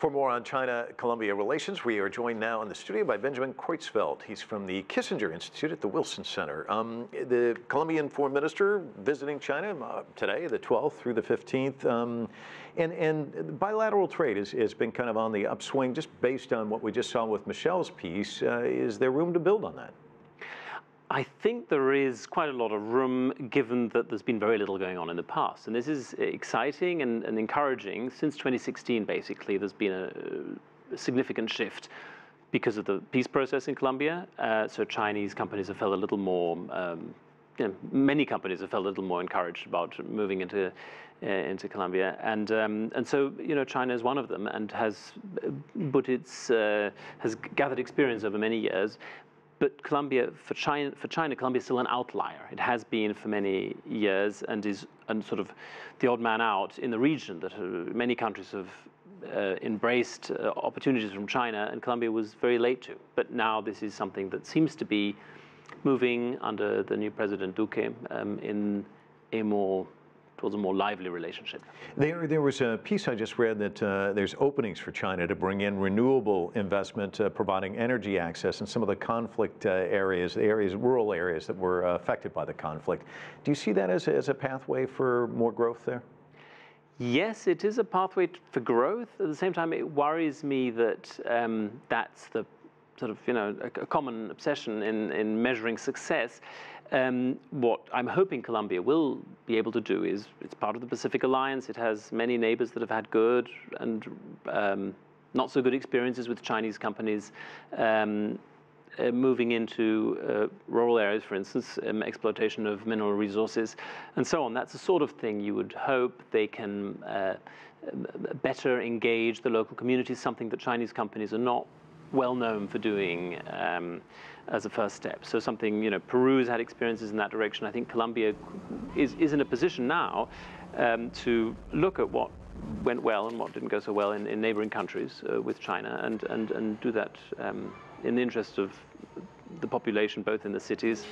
For more on China-Colombia relations, we are joined now in the studio by Benjamin Creutzfeldt. He's from the Kissinger Institute at the Wilson Center. The Colombian foreign minister visiting China today, the 12th through the 15th. And bilateral trade has been kind of on the upswing just based on what we just saw with Michelle's piece. Is there room to build on that? I think there is quite a lot of room, given that there's been very little going on in the past. And this is exciting and encouraging. Since 2016, basically, there's been a significant shift because of the peace process in Colombia. So Chinese companies have felt a little more, many companies have felt a little more encouraged about moving into Colombia. And so, China is one of them and has has gathered experience over many years. But Colombia, for China, Colombia is still an outlier. It has been for many years and is sort of the odd man out in the region. That many countries have embraced opportunities from China, and Colombia was very late to. But now this is something that seems to be moving under the new President Duque towards a more lively relationship. There was a piece I just read that there's openings for China to bring in renewable investment, providing energy access in some of the conflict rural areas that were affected by the conflict. Do you see that as a pathway for more growth there? Yes, it is a pathway for growth. At the same time, it worries me that that's the sort of, a common obsession in measuring success. What I'm hoping Colombia will be able to do is, it's part of the Pacific Alliance. It has many neighbors that have had good and not so good experiences with Chinese companies moving into rural areas, for instance, exploitation of mineral resources, and so on. That's the sort of thing you would hope they can better engage the local communities, something that Chinese companies are not well known for doing as a first step. So something, Peru's had experiences in that direction. I think Colombia is in a position now to look at what went well and what didn't go so well in neighboring countries with China and do that in the interest of the population, both in the cities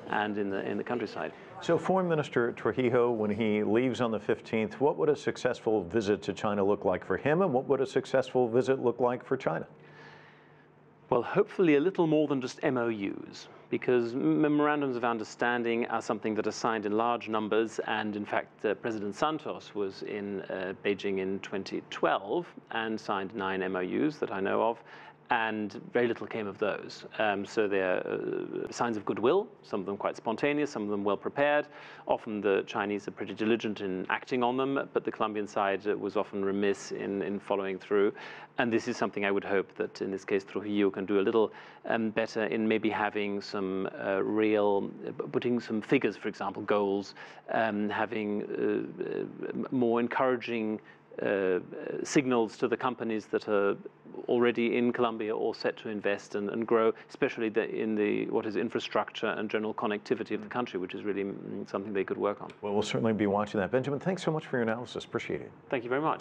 and in the countryside. So Foreign Minister Trujillo, when he leaves on the 15th, what would a successful visit to China look like for him, and what would a successful visit look like for China? Well, hopefully a little more than just MOUs, because memorandums of understanding are something that are signed in large numbers. And in fact, President Santos was in Beijing in 2012 and signed 9 MOUs that I know of, and very little came of those. So they're signs of goodwill, some of them quite spontaneous, some of them well prepared. Often the Chinese are pretty diligent in acting on them, but the Colombian side was often remiss in following through. And this is something I would hope that in this case Trujillo can do a little better in, maybe having some putting some figures, for example, goals, having more encouraging signals to the companies that are already in Colombia or set to invest and grow, especially in what is infrastructure and general connectivity of the country, which is really something they could work on. Well, we'll certainly be watching that. Benjamin, thanks so much for your analysis. Appreciate it. Thank you very much.